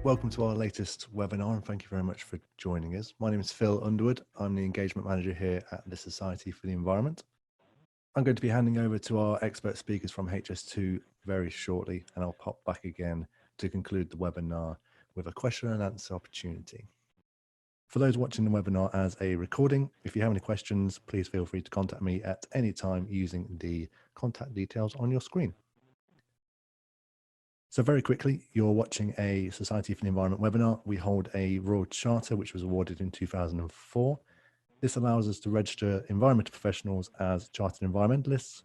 Welcome to our latest webinar, and thank you very much for joining us. My name is Phil Underwood. I'm the Engagement Manager here at the Society for the Environment. I'm going to be handing over to our expert speakers from HS2 very shortly, and I'll pop back again to conclude the webinar with a question and answer opportunity. For those watching the webinar as a recording, if you have any questions, please feel free to contact me at any time using the contact details on your screen. So very quickly, you're watching a Society for the Environment webinar. We hold a Royal Charter, which was awarded in 2004. This allows us to register environmental professionals as Chartered Environmentalists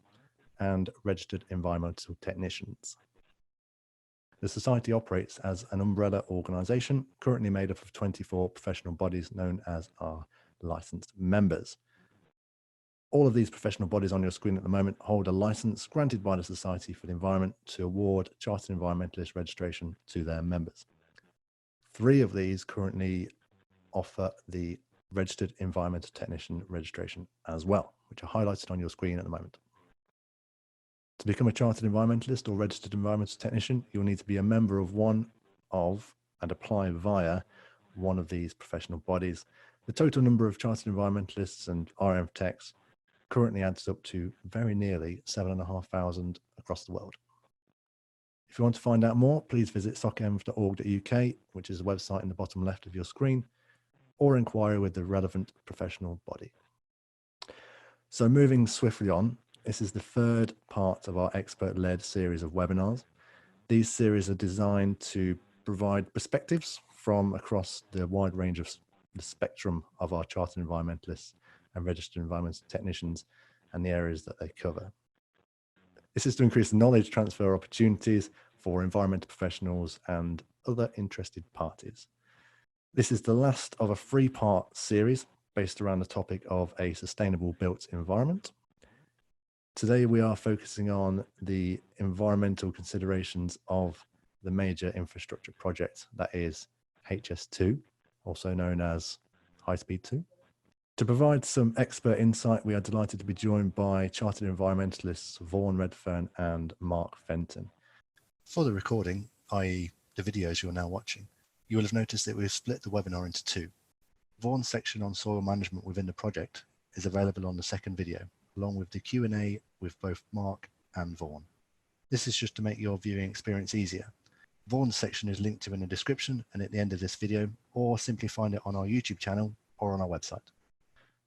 and Registered Environmental Technicians. The Society operates as an umbrella organisation, currently made up of 24 professional bodies known as our licensed members. All of these professional bodies on your screen at the moment hold a license granted by the Society for the Environment to award Chartered Environmentalist registration to their members. 3 of these currently offer the Registered Environmental Technician registration as well, which are highlighted on your screen at the moment. To become a Chartered Environmentalist or Registered Environmental Technician, you'll need to be a member of one of and apply via one of these professional bodies. The total number of Chartered Environmentalists and RMF techs currently adds up to very nearly 7,500 across the world. If you want to find out more, please visit CEnv.org.uk, which is the website in the bottom left of your screen, or inquire with the relevant professional body. So moving swiftly on, this is the 3rd part of our expert-led series of webinars. These series are designed to provide perspectives from across the wide range of the spectrum of our Chartered Environmentalists and Registered Environmental Technicians and the areas that they cover. This is to increase the knowledge transfer opportunities for environmental professionals and other interested parties. This is the last of a 3-part series based around the topic of a sustainable built environment. Today we are focusing on the environmental considerations of the major infrastructure project, that is HS2, also known as High-Speed 2. To provide some expert insight, we are delighted to be joined by Chartered Environmentalists Vaughan Redfern and Mark Fenton. For the recording, i.e. the videos you're now watching, you will have noticed that we've split the webinar into 2. Vaughan's section on soil management within the project is available on the 2nd video, along with the Q&A with both Mark and Vaughan. This is just to make your viewing experience easier. Vaughan's section is linked to in the description and at the end of this video, or simply find it on our YouTube channel or on our website.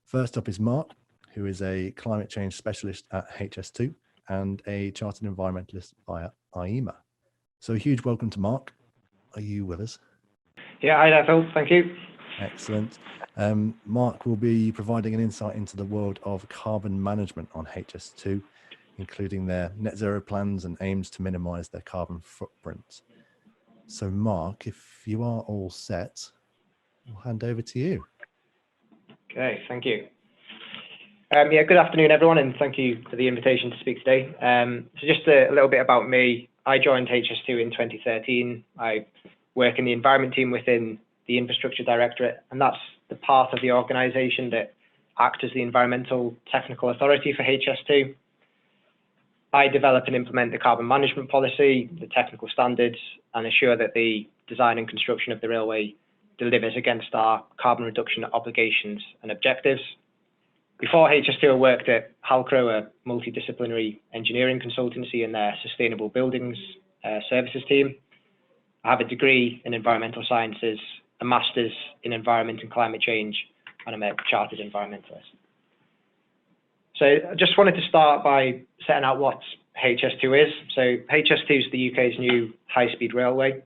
First up is Mark, who is a climate change specialist at HS2 and a Chartered Environmentalist via IEMA. So a huge welcome to Mark. Are you with us? Yeah, hi there, Phil. Thank you. Excellent. Mark will be providing an insight into the world of carbon management on HS2, including their net zero plans and aims to minimize their carbon footprint. So Mark, if you are all set, I'll hand over to you. Okay, thank you. Yeah, good afternoon, everyone, and thank you for the invitation to speak today. So just a little bit about me. I joined HS2 in 2013. I work in the environment team within the Infrastructure Directorate, and that's the part of the organisation that acts as the environmental technical authority for HS2. I develop and implement the carbon management policy, the technical standards, and ensure that the design and construction of the railway delivers against our carbon reduction obligations and objectives. Before HS2, I worked at Halcro, a multidisciplinary engineering consultancy in their sustainable buildings services team. I have a degree in environmental sciences, a master's in environment and climate change, and I'm a Chartered Environmentalist. So I just wanted to start by setting out what HS2 is. So HS2 is the UK's new high-speed railway.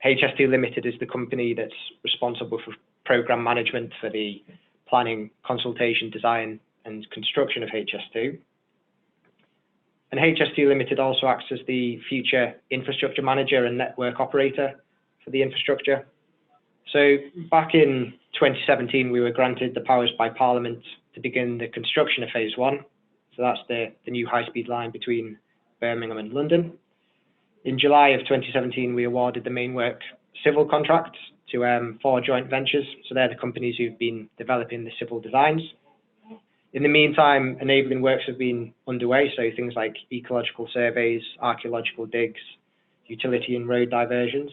HS2 Limited is the company that's responsible for programme management for the planning, consultation, design and construction of HS2. And HS2 Limited also acts as the future infrastructure manager and network operator for the infrastructure. So back in 2017, we were granted the powers by Parliament to begin the construction of phase 1. So that's the new high-speed line between Birmingham and London. In July of 2017, we awarded the main work civil contract to 4 joint ventures. So they're the companies who've been developing the civil designs. In the meantime, enabling works have been underway, so things like ecological surveys, archaeological digs, utility and road diversions.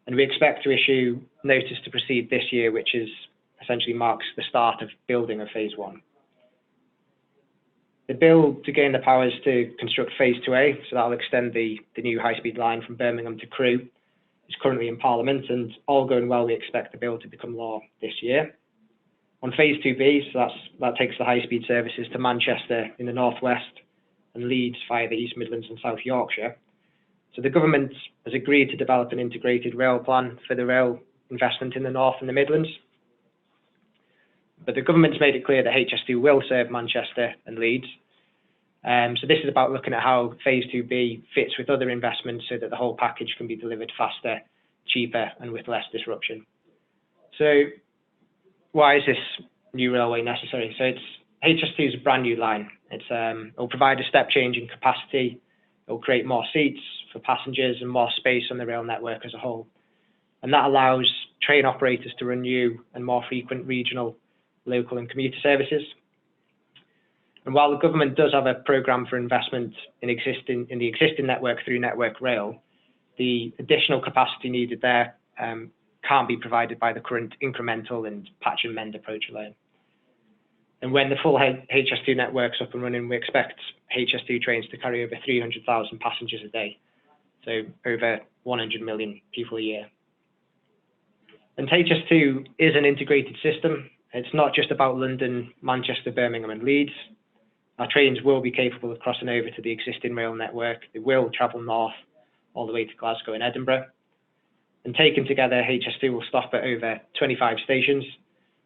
And we expect to issue notice to proceed this year, which is essentially marks the start of building of phase 1. The bill to gain the powers to construct phase 2A, so that'll extend the new high-speed line from Birmingham to Crewe, is currently in Parliament, and all going well, we expect the bill to become law this year. On phase 2B, so that takes the high-speed services to Manchester in the northwest and Leeds via the East Midlands and South Yorkshire. So the government has agreed to develop an integrated rail plan for the rail investment in the North and the Midlands. But the government's made it clear that HS2 will serve Manchester and Leeds. So this is about looking at how phase 2B fits with other investments so that the whole package can be delivered faster, cheaper, and with less disruption. So why is this new railway necessary? So HS2 is a brand new line. It'll provide a step change in capacity. It'll create more seats for passengers and more space on the rail network as a whole. And that allows train operators to run new and more frequent regional, local and commuter services. And while the government does have a programme for investment in the existing network through Network Rail, the additional capacity needed there can't be provided by the current incremental and patch and mend approach alone. And when the full HS2 network's up and running, we expect HS2 trains to carry over 300,000 passengers a day, so over 100 million people a year. And HS2 is an integrated system. It's not just about London, Manchester, Birmingham and Leeds. Our trains will be capable of crossing over to the existing rail network. They will travel north all the way to Glasgow and Edinburgh. And taken together, HS2 will stop at over 25 stations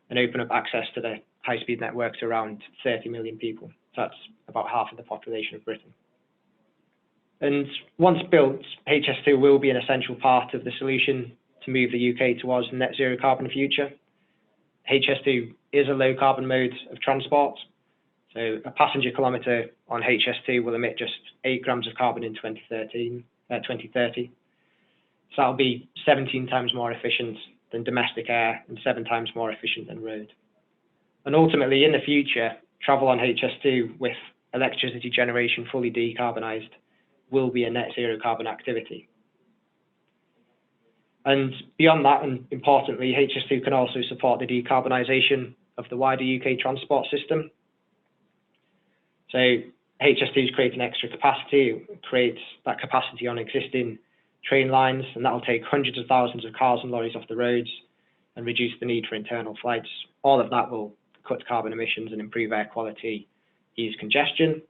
and open up access to the high-speed network to around 30 million people. So that's about half of the population of Britain. And once built, HS2 will be an essential part of the solution to move the UK towards a net zero carbon future. HS2 is a low carbon mode of transport. So a passenger kilometre on HS2 will emit just 8 grams of carbon in 2030. So that'll be 17 times more efficient than domestic air and 7 times more efficient than road. And ultimately, in the future, travel on HS2 with electricity generation fully decarbonised will be a net zero carbon activity. And beyond that, and importantly, HS2 can also support the decarbonisation of the wider UK transport system. So HS2 is creating extra capacity, it creates that capacity on existing train lines, and that will take hundreds of thousands of cars and lorries off the roads and reduce the need for internal flights. All of that will cut carbon emissions and improve air quality, ease congestion.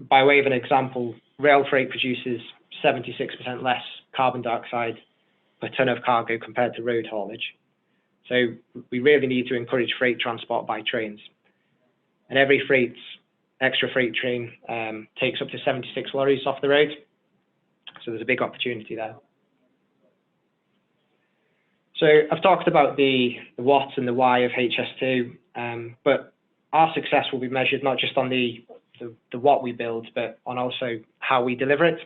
By way of an example, rail freight produces 76% less carbon dioxide per tonne of cargo compared to road haulage. So we really need to encourage freight transport by trains. And every extra freight train takes up to 76 lorries off the road. So there's a big opportunity there. So I've talked about the what and the why of HS2, but our success will be measured not just on the what we build, but on also how we deliver it.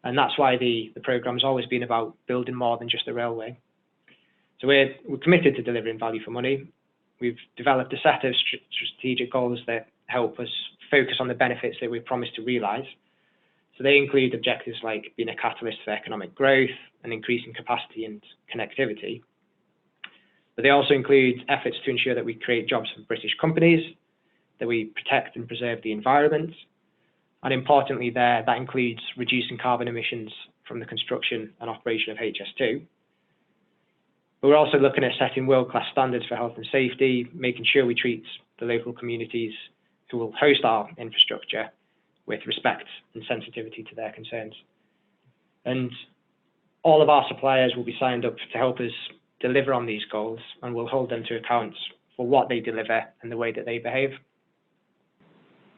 And that's why the programme's always been about building more than just a railway. So we're committed to delivering value for money. We've developed a set of strategic goals that help us focus on the benefits that we've promised to realise. So they include objectives like being a catalyst for economic growth and increasing capacity and connectivity. But they also include efforts to ensure that we create jobs for British companies, that we protect and preserve the environment, and importantly that includes reducing carbon emissions from the construction and operation of HS2. But we're also looking at setting world-class standards for health and safety, making sure we treat the local communities who will host our infrastructure with respect and sensitivity to their concerns. And all of our suppliers will be signed up to help us deliver on these goals, and we'll hold them to account for what they deliver and the way that they behave.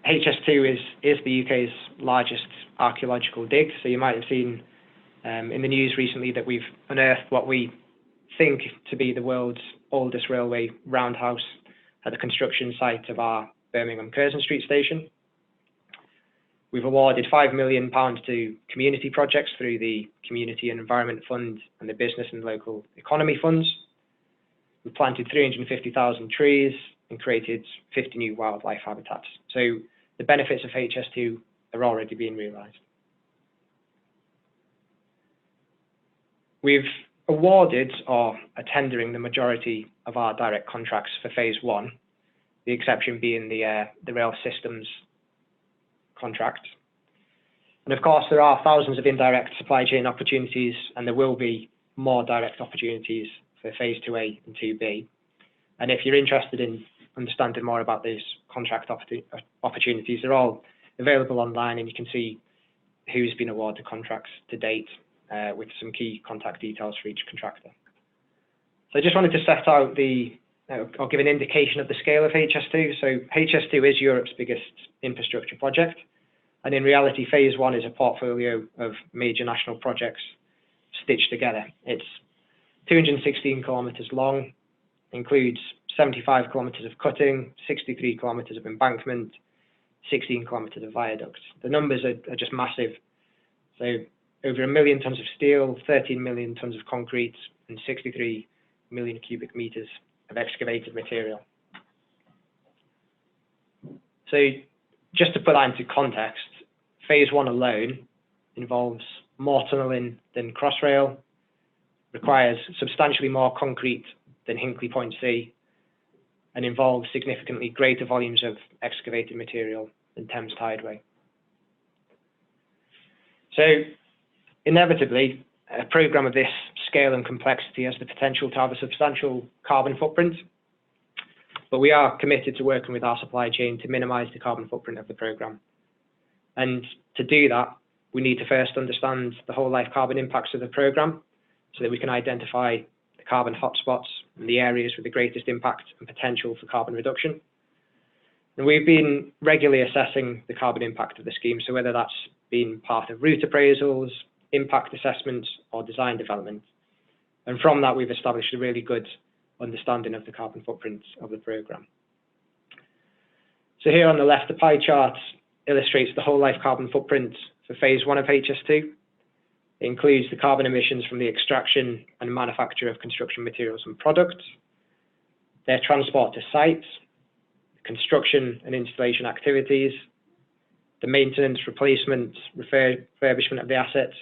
HS2 is the UK's largest archaeological dig, so you might have seen in the news recently that we've unearthed what we think to be the world's oldest railway roundhouse at the construction site of our Birmingham Curzon Street station. We've awarded £5 million to community projects through the Community and Environment Fund and the Business and Local Economy Funds. We've planted 350,000 trees and created 50 new wildlife habitats. So the benefits of HS2 are already being realised. We've awarded or are tendering the majority of our direct contracts for phase one, the exception being the rail systems contract. And of course, there are thousands of indirect supply chain opportunities, and there will be more direct opportunities for phase 2A and 2B. And if you're interested in understanding more about these contract opportunities, they're all available online, and you can see who's been awarded contracts to date with some key contact details for each contractor. So I just wanted to set out or give an indication of the scale of HS2. So HS2 is Europe's biggest infrastructure project. And in reality, phase one is a portfolio of major national projects stitched together. It's 216 kilometres long, includes 75 kilometres of cutting, 63 kilometres of embankment, 16 kilometres of viaducts. The numbers are just massive. So over 1 million tonnes of steel, 13 million tonnes of concrete, and 63 million cubic metres of excavated material. So just to put that into context, phase one alone involves more tunnelling than Crossrail, requires substantially more concrete than Hinkley Point C, and involves significantly greater volumes of excavated material than Thames Tideway. So inevitably, a programme of this scale and complexity has the potential to have a substantial carbon footprint, but we are committed to working with our supply chain to minimise the carbon footprint of the programme. And to do that, we need to first understand the whole life carbon impacts of the programme so that we can identify the carbon hotspots and the areas with the greatest impact and potential for carbon reduction. And we've been regularly assessing the carbon impact of the scheme, so whether that's been part of route appraisals, impact assessments, or design development. And from that, we've established a really good understanding of the carbon footprint of the programme. So here on the left, the pie chart illustrates the whole life carbon footprint for phase one of HS2. It includes the carbon emissions from the extraction and manufacture of construction materials and products, their transport to sites, construction and installation activities, the maintenance, replacement, refurbishment of the assets,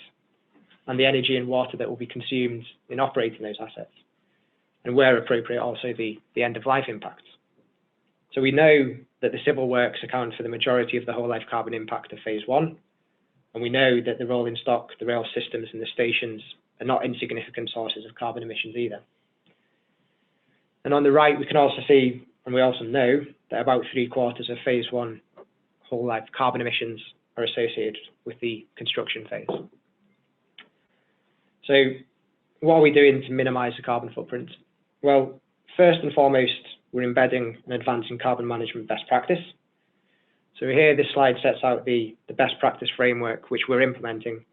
and the energy and water that will be consumed in operating those assets, and where appropriate, also the end-of-life impacts. So we know that the civil works account for the majority of the whole life carbon impact of phase one, and we know that the rolling stock, the rail systems, and the stations are not insignificant sources of carbon emissions either. And on the right, we can also see, and we also know, that about 3/4 of phase one whole life carbon emissions are associated with the construction phase. So what are we doing to minimise the carbon footprint? Well, first and foremost, we're embedding and advancing carbon management best practice. So here, this slide sets out the best practice framework which we're implementing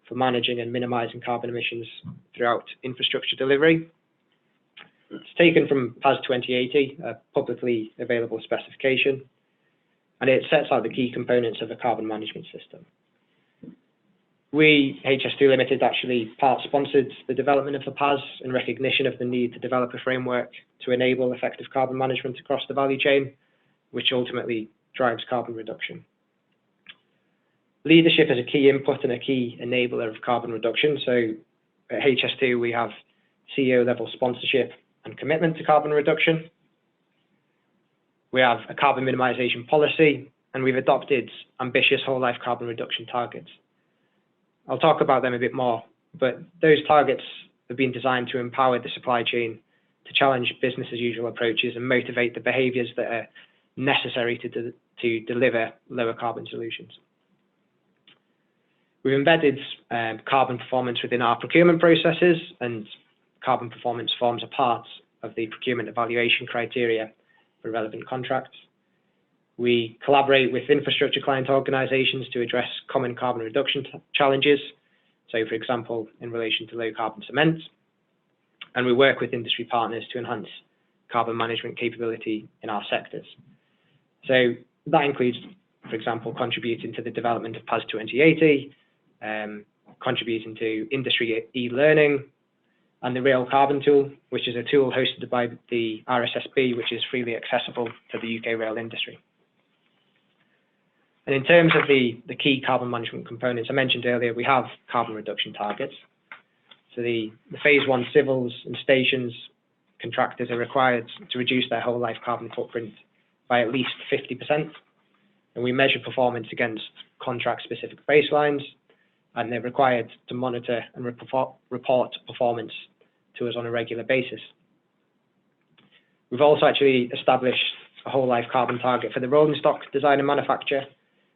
for managing and minimising carbon emissions throughout infrastructure delivery. It's taken from PAS 2080, a publicly available specification, and it sets out the key components of a carbon management system. We, HS2 Limited, actually part-sponsored the development of the PAS in recognition of the need to develop a framework to enable effective carbon management across the value chain, which ultimately drives carbon reduction. Leadership is a key input and a key enabler of carbon reduction. So at HS2, we have CEO-level sponsorship and commitment to carbon reduction. We have a carbon minimisation policy, and we've adopted ambitious whole life carbon reduction targets. I'll talk about them a bit more, but those targets have been designed to empower the supply chain to challenge business as usual approaches and motivate the behaviours that are necessary to deliver lower carbon solutions. We've embedded carbon performance within our procurement processes, and carbon performance forms a part of the procurement evaluation criteria for relevant contracts. We collaborate with infrastructure client organisations to address common carbon reduction challenges, so for example, in relation to low carbon cement, and we work with industry partners to enhance carbon management capability in our sectors. So that includes, for example, contributing to the development of PAS 2080, contributing to industry e-learning, and the Rail Carbon Tool, which is a tool hosted by the RSSB, which is freely accessible to the UK rail industry. And in terms of the key carbon management components, I mentioned earlier, we have carbon reduction targets. So the phase 1 civils and stations contractors are required to reduce their whole life carbon footprint by at least 50%. And we measure performance against contract specific baselines, and they're required to monitor and report performance to us on a regular basis. We've also actually established a whole life carbon target for the rolling stock design and manufacture,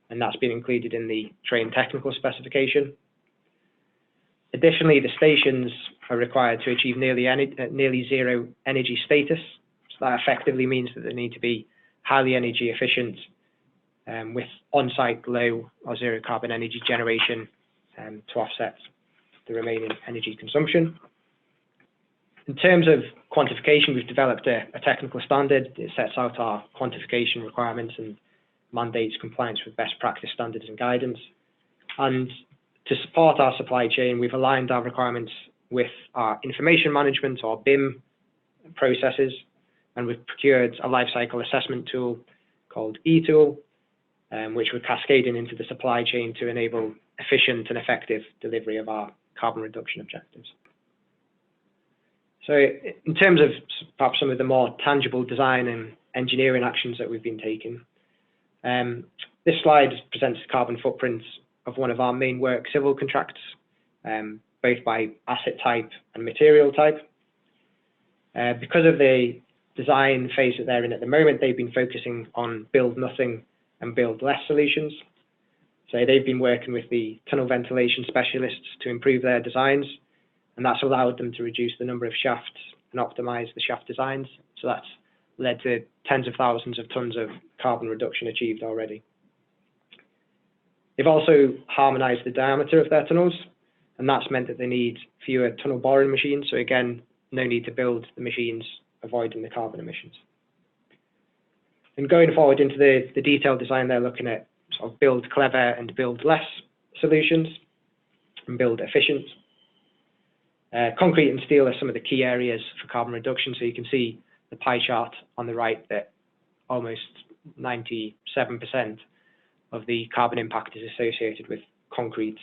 and that's been included in the train technical specification. Additionally, the stations are required to achieve nearly zero energy status. So that effectively means that they need to be highly energy efficient with on-site low or zero carbon energy generation to offset the remaining energy consumption. In terms of quantification, we've developed a technical standard. It sets out our quantification requirements and mandates compliance with best practice standards and guidance. And to support our supply chain, we've aligned our requirements with our information management or BIM processes, and we've procured a life cycle assessment tool called eTool, which we're cascading into the supply chain to enable efficient and effective delivery of our carbon reduction objectives. So in terms of perhaps some of the more tangible design and engineering actions that we've been taking, this slide presents the carbon footprints of one of our main work civil contracts, both by asset type and material type. Because of the design phase that they're in at the moment, they've been focusing on build nothing and build less solutions. So they've been working with the tunnel ventilation specialists to improve their designs, and that's allowed them to reduce the number of shafts and optimize the shaft designs. So that's led to tens of thousands of tons of carbon reduction achieved already. They've also harmonized the diameter of their tunnels, and that's meant that they need fewer tunnel boring machines. So again, no need to build the machines, avoiding the carbon emissions. And going forward into the detailed design, they're looking at sort of build clever and build less solutions and build efficient. Concrete and steel are some of the key areas for carbon reduction. So you can see the pie chart on the right that almost 97% of the carbon impact is associated with concrete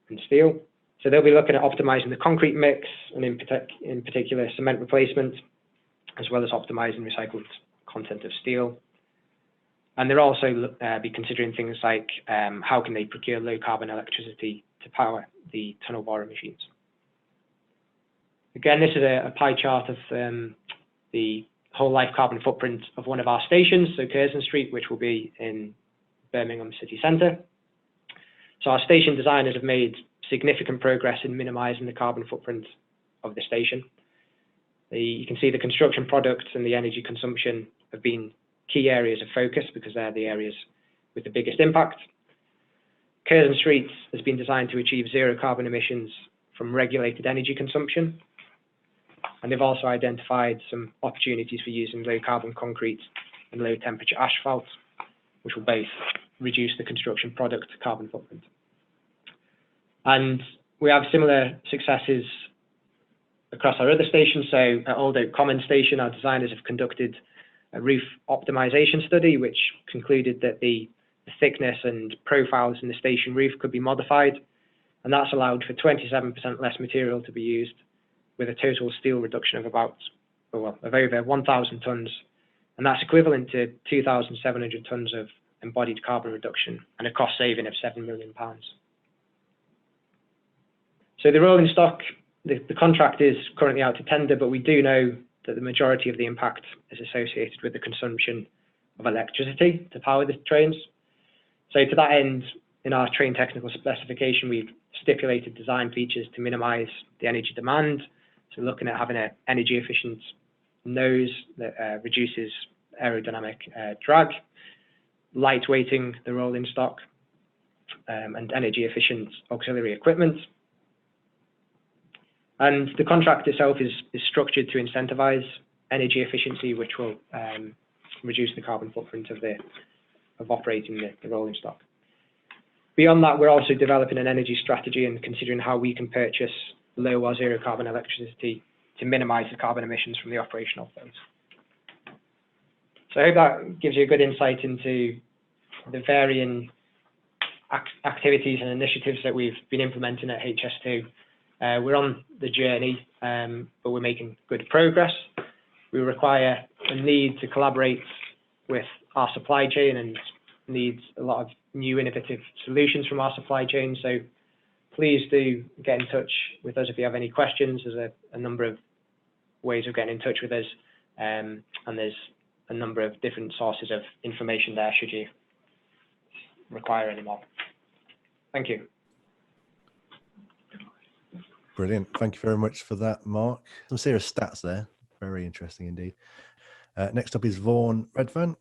and steel. So they'll be looking at optimizing the concrete mix and in particular cement replacement, as well as optimizing recycled content of steel. And they'll also be considering things like how can they procure low carbon electricity to power the tunnel borer machines. Again, this is a pie chart of the whole life carbon footprint of one of our stations, so Curzon Street, which will be in Birmingham city centre. So our station designers have made significant progress in minimising the carbon footprint of the station. You can see the construction products and the energy consumption have been key areas of focus because they're the areas with the biggest impact. Curzon Street has been designed to achieve zero carbon emissions from regulated energy consumption. And they've also identified some opportunities for using low carbon concrete and low temperature asphalt, which will both reduce the construction product carbon footprint. And we have similar successes across our other stations. So at Old Oak Common Station, our designers have conducted a roof optimization study, which concluded that the thickness and profiles in the station roof could be modified. And that's allowed for 27% less material to be used, with a total steel reduction of about, of over 1,000 tons. And that's equivalent to 2,700 tons of embodied carbon reduction and a cost saving of £7 million. So the rolling stock, the contract is currently out to tender, but we do know that the majority of the impact is associated with the consumption of electricity to power the trains. So to that end, in our train technical specification, we've stipulated design features to minimize the energy demand. So looking at having an energy efficient nose that reduces aerodynamic drag, lightweighting the rolling stock, and energy efficient auxiliary equipment. And the contract itself is structured to incentivize energy efficiency, which will reduce the carbon footprint of operating the rolling stock. Beyond that, we're also developing an energy strategy and considering how we can purchase low or zero carbon electricity to minimize the carbon emissions from the operational phase. So I hope that gives you a good insight into the varying activities and initiatives that we've been implementing at HS2 We're on the journey, but we're making good progress. We require and need to collaborate with our supply chain and needs a lot of new innovative solutions from our supply chain. So please do get in touch with us if you have any questions. There's a number of ways of getting in touch with us, and there's a number of different sources of information there should you require any more. Thank you. Brilliant. Thank you very much for that, Mark. Some serious stats there. Very interesting indeed. Next up is Vaughan Redfern,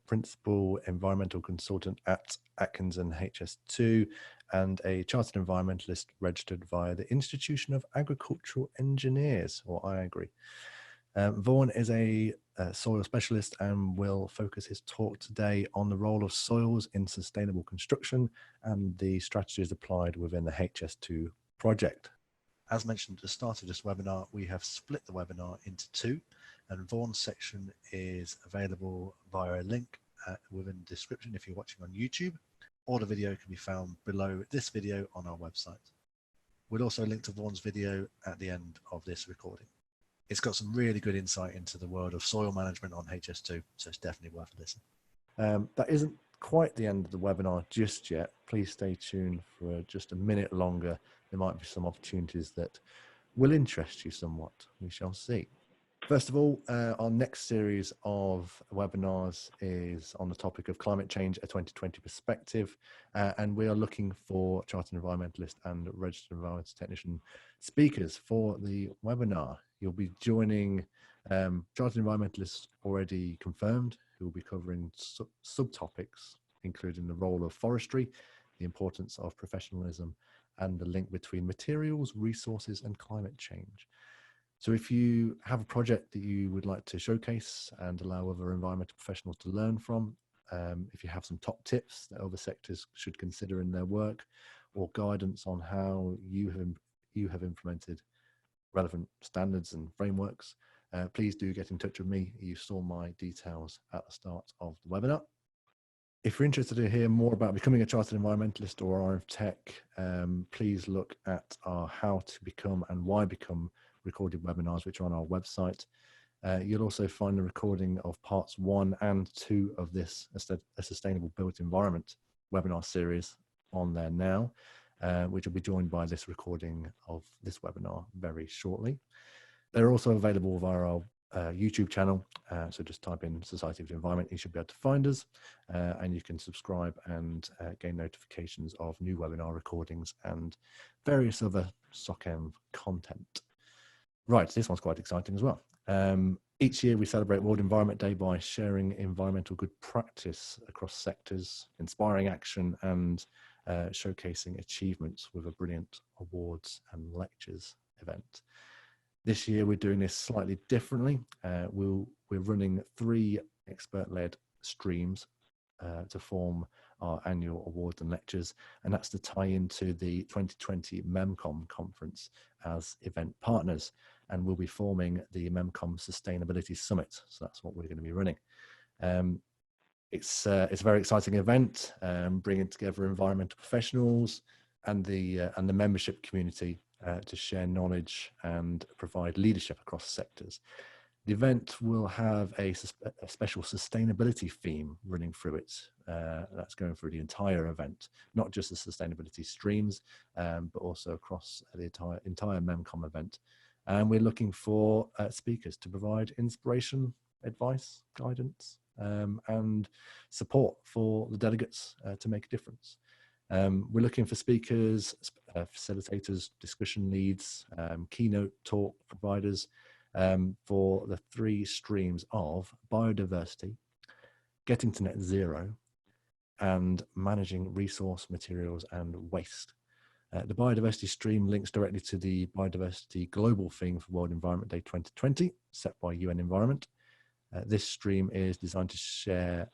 Principal Environmental Consultant at Atkinson HS2 and a Chartered Environmentalist registered via the Institution of Agricultural Engineers, or IAGRE. Vaughan is a soil specialist and will focus his talk today on the role of soils in sustainable construction and the strategies applied within the HS2 project. As mentioned at the start of this webinar, we have split the webinar into two, and Vaughan's section is available via a link within the description if you're watching on YouTube, or the video can be found below this video on our website. We'll also link to Vaughan's video at the end of this recording. It's got some really good insight into the world of soil management on HS2, so it's definitely worth a listen. That isn't quite the end of the webinar just yet. Please stay tuned for just a minute longer. There might be some opportunities that will interest you somewhat. We shall see. First of all, our next series of webinars is on the topic of climate change, a 2020 perspective, and we are looking for Chartered Environmentalist and Registered Environmental Technician speakers for the webinar. You'll be joining Chartered Environmentalists already confirmed, who will be covering subtopics, including the role of forestry, the importance of professionalism, and the link between materials, resources, and climate change. So if you have a project that you would like to showcase and allow other environmental professionals to learn from, if you have some top tips that other sectors should consider in their work, or guidance on how you have implemented relevant standards and frameworks, please do get in touch with me. You saw my details at the start of the webinar. If you're interested to hear more about becoming a Chartered Environmentalist or RF Tech, please look at our How to Become and Why Become recorded webinars, which are on our website. You'll also find the recording of parts 1 and 2 of this A Sustainable Built Environment webinar series on there now, which will be joined by this recording of this webinar very shortly. They're also available via our YouTube channel, so just type in Society of the Environment, you should be able to find us, and you can subscribe and gain notifications of new webinar recordings and various other CEnv content. Right, this one's quite exciting as well. Each year we celebrate World Environment Day by sharing environmental good practice across sectors, inspiring action and showcasing achievements with a brilliant awards and lectures event. This year we're doing this slightly differently. We're running 3 expert-led streams to form our annual awards and lectures, and that's to tie into the 2020 MEMCOM conference as event partners, and we'll be forming the MEMCOM Sustainability Summit, so that's what we're going to be running. It's a very exciting event, bringing together environmental professionals and the membership community to share knowledge and provide leadership across sectors. The event will have a special sustainability theme running through it. That's going through the entire event, not just the sustainability streams, but also across the entire MEMCOM event. And we're looking for speakers to provide inspiration, advice, guidance, and support for the delegates to make a difference. We're looking for speakers, facilitators, discussion leads, keynote talk providers, for the 3 streams of biodiversity, getting to net zero, and managing resource materials and waste. The biodiversity stream links directly to the biodiversity global theme for World Environment Day 2020, set by UN Environment. This stream is designed to share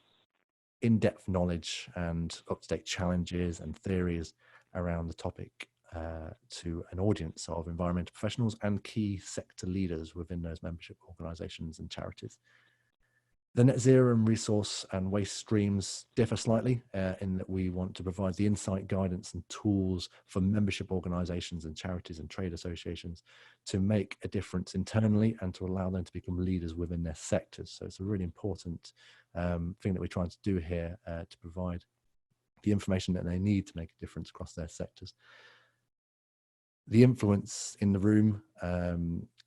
in-depth knowledge and up-to-date challenges and theories around the topic to an audience of environmental professionals and key sector leaders within those membership organisations and charities. The net zero and resource and waste streams differ slightly in that we want to provide the insight, guidance and tools for membership organisations and charities and trade associations to make a difference internally and to allow them to become leaders within their sectors. So it's a really important thing that we're trying to do here to provide the information that they need to make a difference across their sectors. The influence in the room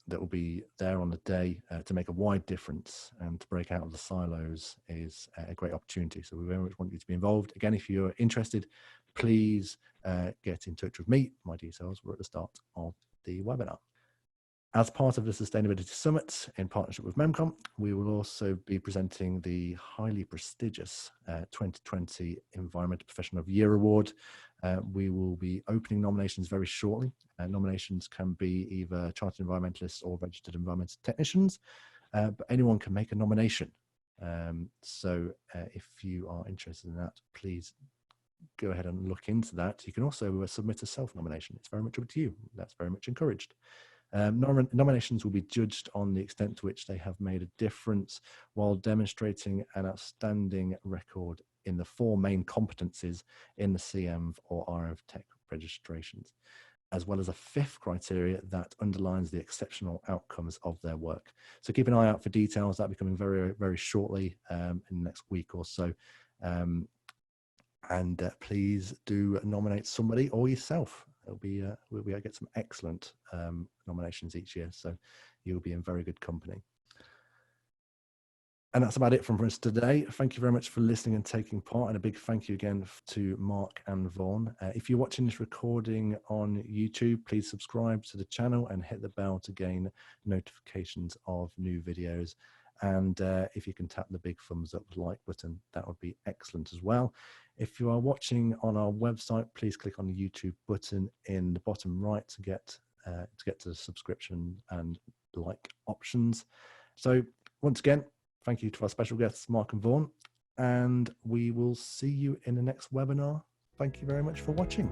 that will be there on the day to make a wide difference and to break out of the silos is a great opportunity. So we very much want you to be involved. Again, if you're interested, please get in touch with me. My details were at the start of the webinar. As part of the Sustainability Summit in partnership with MEMCOM, we will also be presenting the highly prestigious 2020 Environmental Professional of the Year Award. We will be opening nominations very shortly. Nominations can be either Chartered Environmentalists or Registered Environmental Technicians, but anyone can make a nomination. So if you are interested in that, please go ahead and look into that. You can also submit a self-nomination. It's very much up to you. That's very much encouraged. Nominations will be judged on the extent to which they have made a difference while demonstrating an outstanding record in the 4 main competencies in the CEnv or RF Tech registrations, as well as a 5th criteria that underlines the exceptional outcomes of their work. So keep an eye out for details. That'll be coming very, very shortly in the next week or so. And please do nominate somebody or yourself. It'll be we get some excellent nominations each year, so you'll be in very good company. And that's about it from us today. Thank you very much for listening and taking part, and a big thank you again to Mark and Vaughan. If you're watching this recording on YouTube, please subscribe to the channel and hit the bell to gain notifications of new videos. And if you can tap the big thumbs up like button, that would be excellent as well. If you are watching on our website, please click on the YouTube button in the bottom right to get to the subscription and like options. So once again, thank you to our special guests, Mark and Vaughan, and we will see you in the next webinar. Thank you very much for watching.